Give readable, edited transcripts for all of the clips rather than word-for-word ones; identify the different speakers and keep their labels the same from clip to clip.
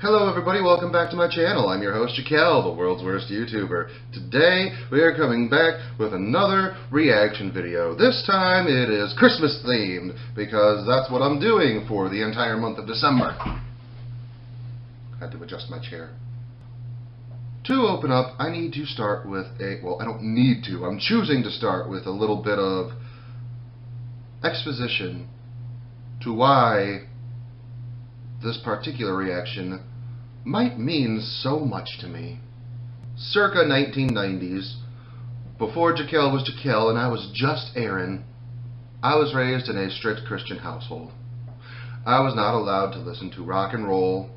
Speaker 1: Hello everybody, welcome back to my channel. I'm your host Jakel, the world's worst YouTuber. Today we are coming back with another reaction video. This time it is Christmas themed, because that's what I'm doing for the entire month of December. Had to adjust my chair. To open up, I need to start with I don't need to, I'm choosing to start with a little bit of exposition to why this particular reaction might mean so much to me. Circa 1990s, before Jakel was Jakel and I was just Aaron, I was raised in a strict Christian household. I was not allowed to listen to rock and roll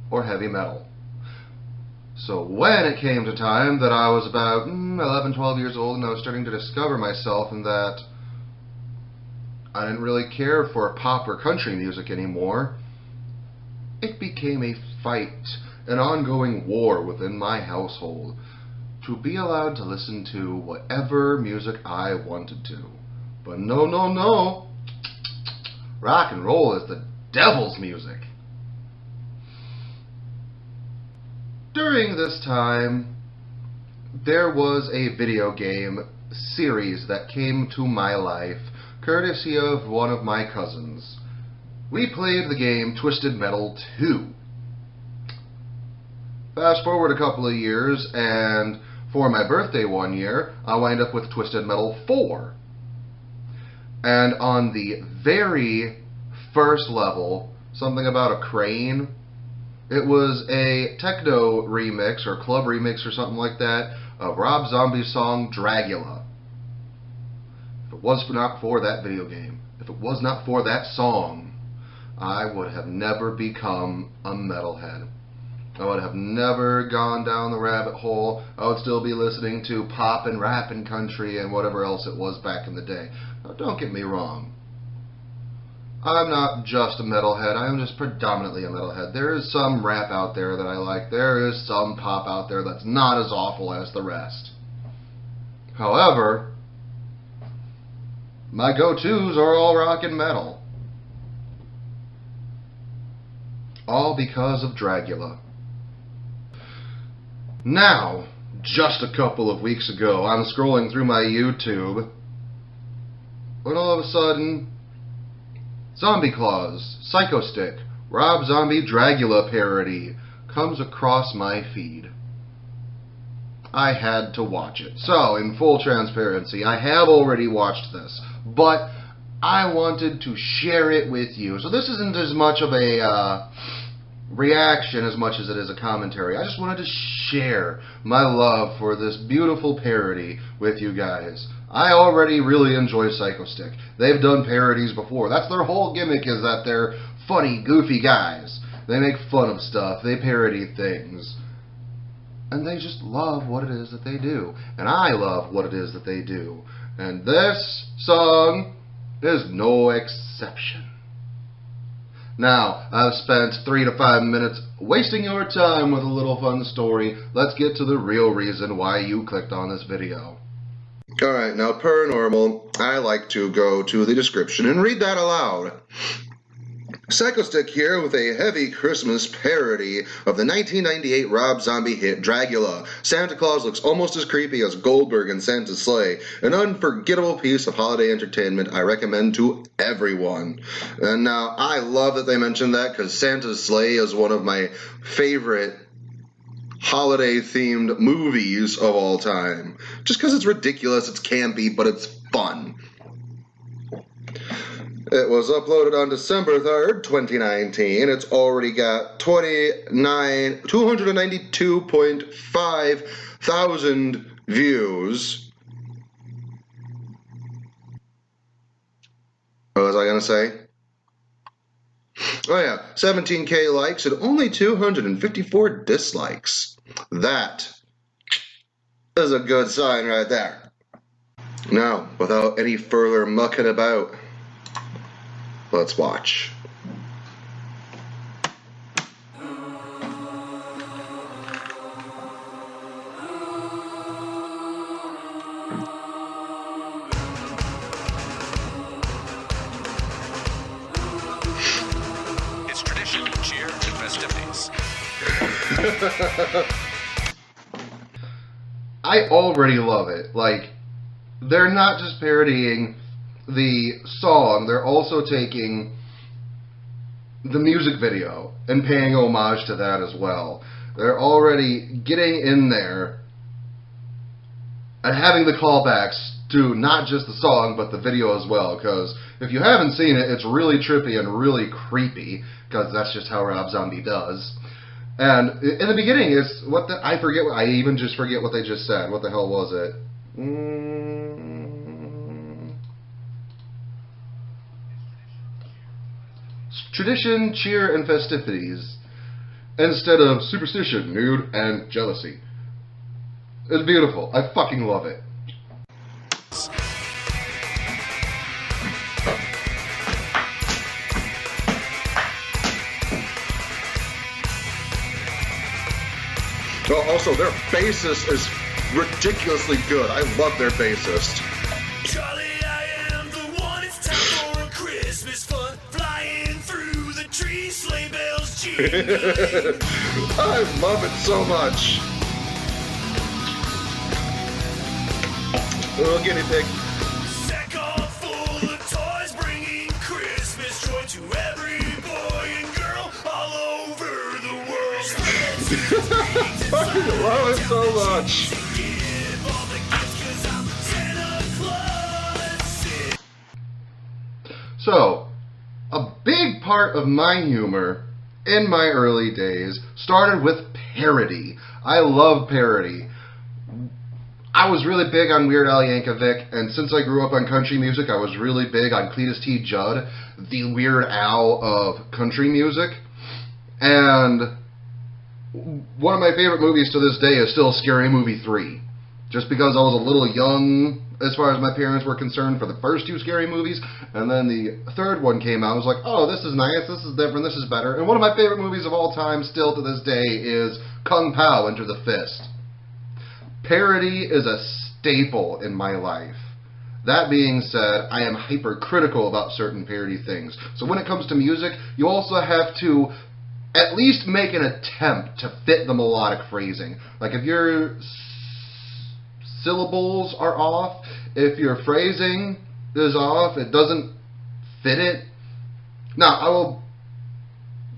Speaker 1: or heavy metal. So when it came to time that I was about 11, 12 years old and I was starting to discover myself and that I didn't really care for pop or country music anymore, it became a fight, an ongoing war within my household to be allowed to listen to whatever music I wanted to. But no. Rock and roll is the devil's music. During this time, there was a video game series that came to my life, courtesy of one of my cousins. We played the game Twisted Metal 2. Fast forward a couple of years, and for my birthday one year, I wind up with Twisted Metal 4. And on the very first level, something about a crane, it was a techno remix, or club remix, or something like that, of Rob Zombie's song Dragula. If it was not for that video game, if it was not for that song, I would have never become a metalhead. I would have never gone down the rabbit hole. I would still be listening to pop and rap and country and whatever else it was back in the day. Now, don't get me wrong. I'm not just a metalhead. I am just predominantly a metalhead. There is some rap out there that I like. There is some pop out there that's not as awful as the rest. However, my go-tos are all rock and metal. All because of Dragula. Now, just a couple of weeks ago, I'm scrolling through my YouTube, when all of a sudden, Zombie Claus, Psychostick, Rob Zombie Dragula parody comes across my feed. I had to watch it. So, in full transparency, I have already watched this, but I wanted to share it with you. So this isn't as much of a reaction as much as it is a commentary. I just wanted to share my love for this beautiful parody with you guys. I already really enjoy Psychostick. They've done parodies before. That's their whole gimmick, is that they're funny, goofy guys. They make fun of stuff. They parody things. And they just love what it is that they do. And I love what it is that they do. And this song is no exception. Now, I've spent 3 to 5 minutes wasting your time with a little fun story. Let's get to the real reason why you clicked on this video. Alright, now per normal, I like to go to the description and read that aloud. Psychostick here with a heavy Christmas parody of the 1998 Rob Zombie hit Dragula. Santa Claus looks almost as creepy as Goldberg in Santa's Sleigh. An unforgettable piece of holiday entertainment I recommend to everyone. And now, I love that they mentioned that, because Santa's Sleigh is one of my favorite holiday-themed movies of all time. Just because it's ridiculous, it's campy, but it's fun. It was uploaded on December 3rd, 2019. It's already got 292.5 thousand views. What was I going to say? Oh yeah, 17K likes and only 254 dislikes. That is a good sign right there. Now, without any further mucking about, let's watch.
Speaker 2: It's tradition, cheer, and festivities.
Speaker 1: I already love it. Like, they're not just parodying the song, they're also taking the music video and paying homage to that as well. They're already getting in there and having the callbacks to not just the song, but the video as well, because if you haven't seen it, it's really trippy and really creepy, because that's just how Rob Zombie does. And in the beginning, it's I even just forget what they just said. What the hell was it? Tradition, cheer, and festivities, instead of superstition, nude, and jealousy. It's beautiful. I fucking love it.
Speaker 2: Oh, also, their bassist is ridiculously good. I love their bassist.
Speaker 3: Charlie, I am the one. It's time for a Christmas fun. Flying through the trees, sleigh bells jingling.
Speaker 2: I love it so much. Little guinea pig.
Speaker 3: Sack all full of toys, bringing Christmas joy to every boy and girl all over the world.
Speaker 2: I love it so much.
Speaker 3: Give all the gifts 'cause I'm Santa Claus.
Speaker 1: So, a big part of my humor in my early days started with parody. I love parody. I was really big on Weird Al Yankovic, and since I grew up on country music, I was really big on Cletus T. Judd, the Weird Al of country music. And one of my favorite movies to this day is still Scary Movie 3. Just because I was a little young as far as my parents were concerned for the first two Scary movies, and then the third one came out, I was like, oh, this is nice, this is different, this is better. And one of my favorite movies of all time still to this day is Kung Pao, Enter the Fist. Parody is a staple in my life. That being said, I am hypercritical about certain parody things. So when it comes to music, you also have to at least make an attempt to fit the melodic phrasing. Like if your syllables are off, if your phrasing is off, it doesn't fit it. Now, I will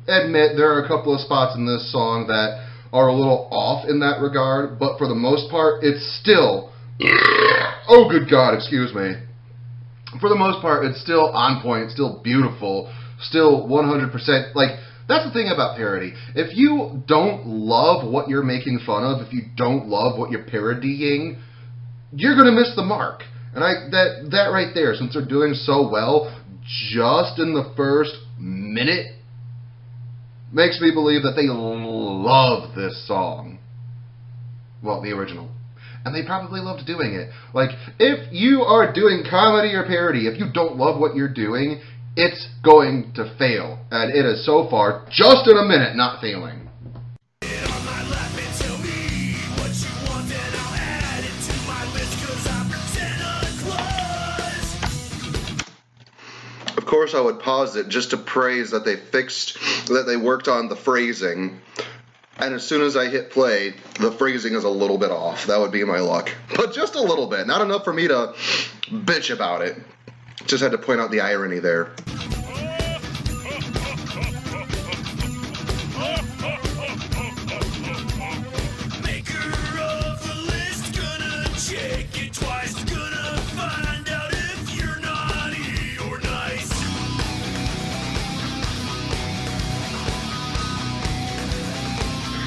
Speaker 1: admit there are a couple of spots in this song that are a little off in that regard, but for the most part, it's still, oh good God, excuse me. For the most part, it's still on point, still beautiful, still 100%, like, that's the thing about parody. If you don't love what you're making fun of, if you don't love what you're parodying, you're going to miss the mark. And that right there, since they're doing so well, just in the first minute, makes me believe that they love this song. Well, the original. And they probably loved doing it. Like, if you are doing comedy or parody, if you don't love what you're doing, it's going to fail. And it is so far, just in a minute, not failing.
Speaker 2: Of course, I would pause it just to praise that they worked on the phrasing. And as soon as I hit play, the phrasing is a little bit off. That would be my luck. But just a little bit. Not enough for me to bitch about it. Just had to point out the irony there.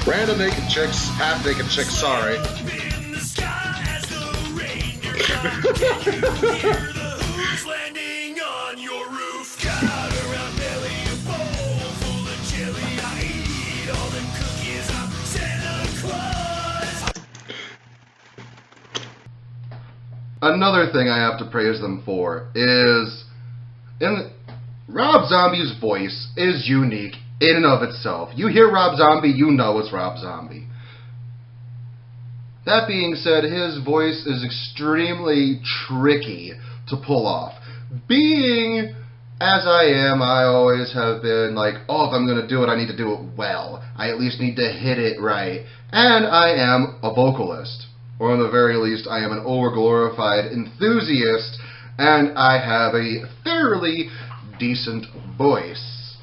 Speaker 2: Random naked chicks, half naked chicks, sorry.
Speaker 1: Another thing I have to praise them for is, Rob Zombie's voice is unique in and of itself. You hear Rob Zombie, you know it's Rob Zombie. That being said, his voice is extremely tricky to pull off. Being as I am, I always have been like, oh, if I'm going to do it, I need to do it well. I at least need to hit it right. And I am a vocalist. Or at the very least, I am an overglorified enthusiast, and I have a fairly decent voice.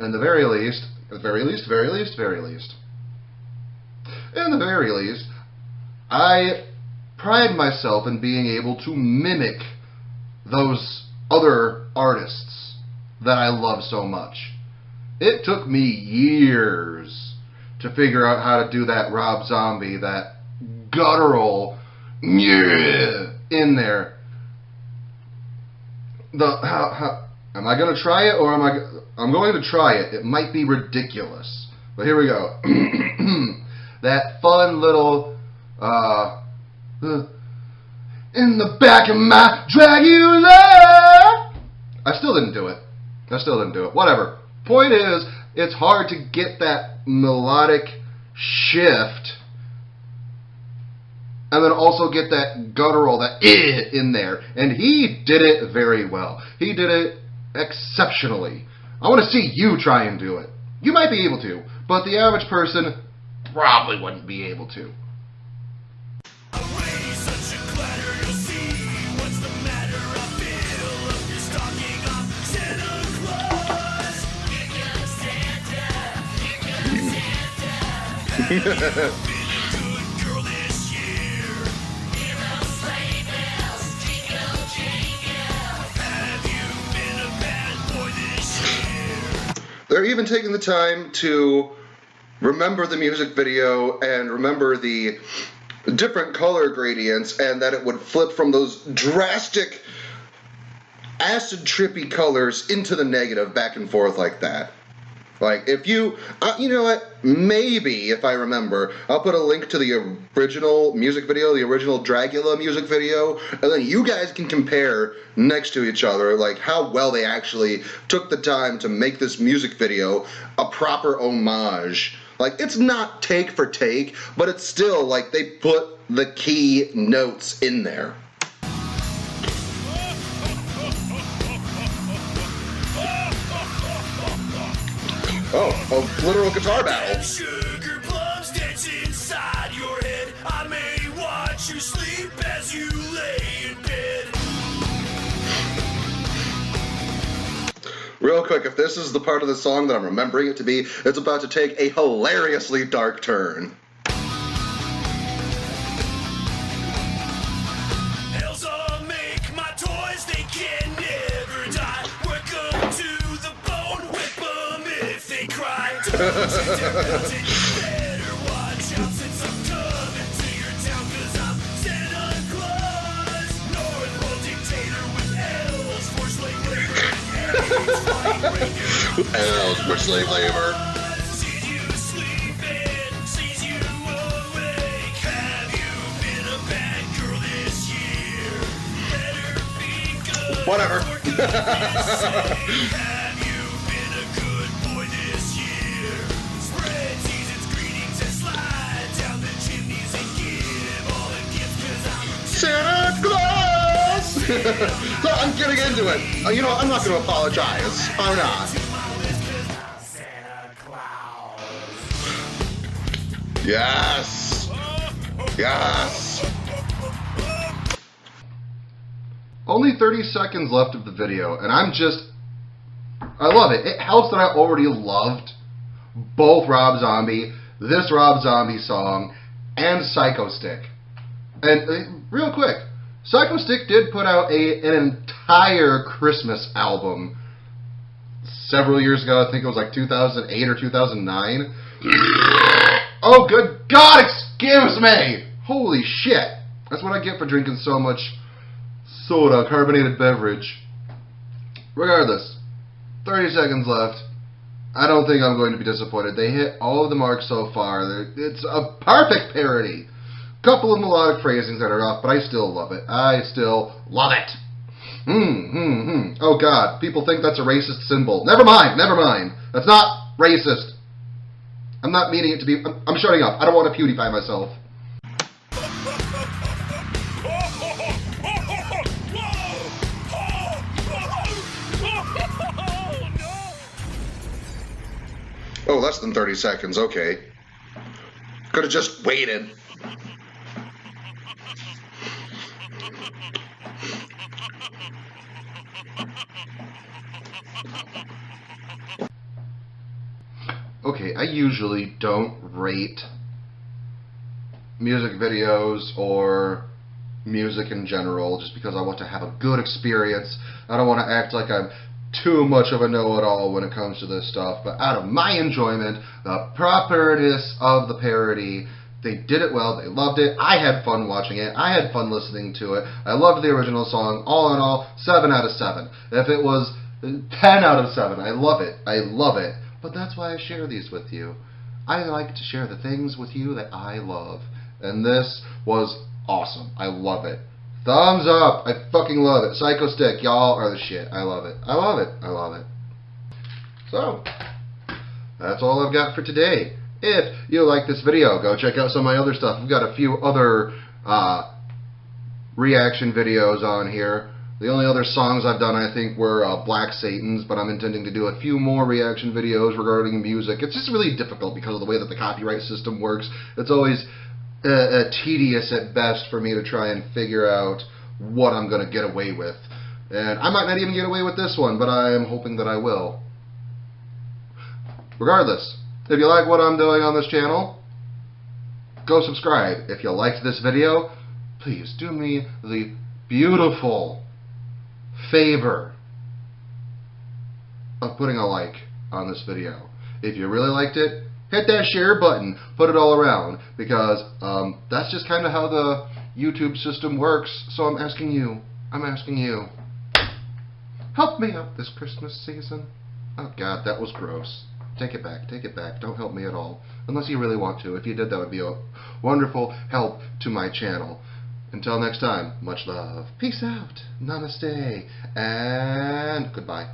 Speaker 1: In the very least, in the very least, I pride myself in being able to mimic those other artists that I love so much. It took me years to figure out how to do that Rob Zombie, that guttural in there. Am I going to try it, or I'm going to try it. It might be ridiculous, but here we go. That fun little in the back of my Dragula. I still didn't do it. Whatever. Point is, it's hard to get that melodic shift and then also get that guttural, that in there. And he did it very well. He did it exceptionally. I want to see you try and do it. You might be able to, but the average person probably wouldn't be able to.
Speaker 2: They're even taking the time to remember the music video and remember the different color gradients, and that it would flip from those drastic acid trippy colors into the negative back and forth like that. Like, if you know what, maybe, if I remember, I'll put a link to the original music video, the original Dragula music video, and then you guys can compare next to each other, like, how well they actually took the time to make this music video a proper homage. Like, it's not take for take, but it's still, like, they put the key notes in there. Oh, a literal guitar battle.
Speaker 3: Sugar plums dance inside your head. I may watch you sleep as you lay in bed.
Speaker 2: Real quick, if this is the part of the song that I'm remembering it to be, it's about to take a hilariously dark turn.
Speaker 3: Elves all make my toys, they can never die. Welcome to the bone, whip 'em if they cry. Better watch out since I'm coming to your town, 'cause I'm Santa Claus, North Pole dictator with elves for slave labor and elves flying reindeer.
Speaker 2: Elves for slave labor.
Speaker 3: Sees you sleeping, sees you awake. Have you been a bad girl this year? Better be good.
Speaker 2: Whatever.
Speaker 3: Have you been a good boy this year? Spread season's greetings and slide down the chimneys and give all the gifts, 'cause I'm
Speaker 2: Santa Claus! So I'm getting into it. You know what? I'm not going to apologize. I'm not.
Speaker 3: Santa Claus.
Speaker 2: Yes. Yes.
Speaker 1: Only 30 seconds left of the video, and I love it. It helps that I already loved both Rob Zombie, this Rob Zombie song, and Psychostick. And real quick, Psychostick did put out an entire Christmas album several years ago. I think it was like 2008 or 2009. Oh, good God, excuse me! Holy shit. That's what I get for drinking so much soda, carbonated beverage. Regardless, 30 seconds left. I don't think I'm going to be disappointed. They hit all of the marks so far. It's a perfect parody. Couple of melodic phrasings that are off, but I still love it. I still love it. Oh God, people think that's a racist symbol. Never mind. That's not racist. I'm not meaning it to be. I'm shutting up. I don't want to PewDiePie myself.
Speaker 2: less than 30 seconds. Okay. Could have just waited.
Speaker 1: Okay, I usually don't rate music videos or music in general just because I want to have a good experience. I don't want to act like I'm too much of a know-it-all when it comes to this stuff, but out of my enjoyment, the properness of the parody, they did it well, they loved it, I had fun watching it, I had fun listening to it, I loved the original song. All in all, 7 out of 7. If it was 10 out of 7, I love it, but that's why I share these with you. I like to share the things with you that I love, and this was awesome. I love it. Thumbs up. I fucking love it. Psychostick, y'all are the shit. I love it. I love it. I love it. So, that's all I've got for today. If you like this video, go check out some of my other stuff. I've got a few other reaction videos on here. The only other songs I've done, I think, were Black Satan's, but I'm intending to do a few more reaction videos regarding music. It's just really difficult because of the way that the copyright system works. It's always tedious at best for me to try and figure out what I'm going to get away with. And I might not even get away with this one, but I am hoping that I will. Regardless, if you like what I'm doing on this channel, go subscribe. If you liked this video, please do me the beautiful favor of putting a like on this video. If you really liked it, hit that share button, put it all around, because that's just kind of how the YouTube system works. So I'm asking you, help me out this Christmas season. Oh God, that was gross. Take it back, don't help me at all. Unless you really want to. If you did, that would be a wonderful help to my channel. Until next time, much love, peace out, namaste, and goodbye.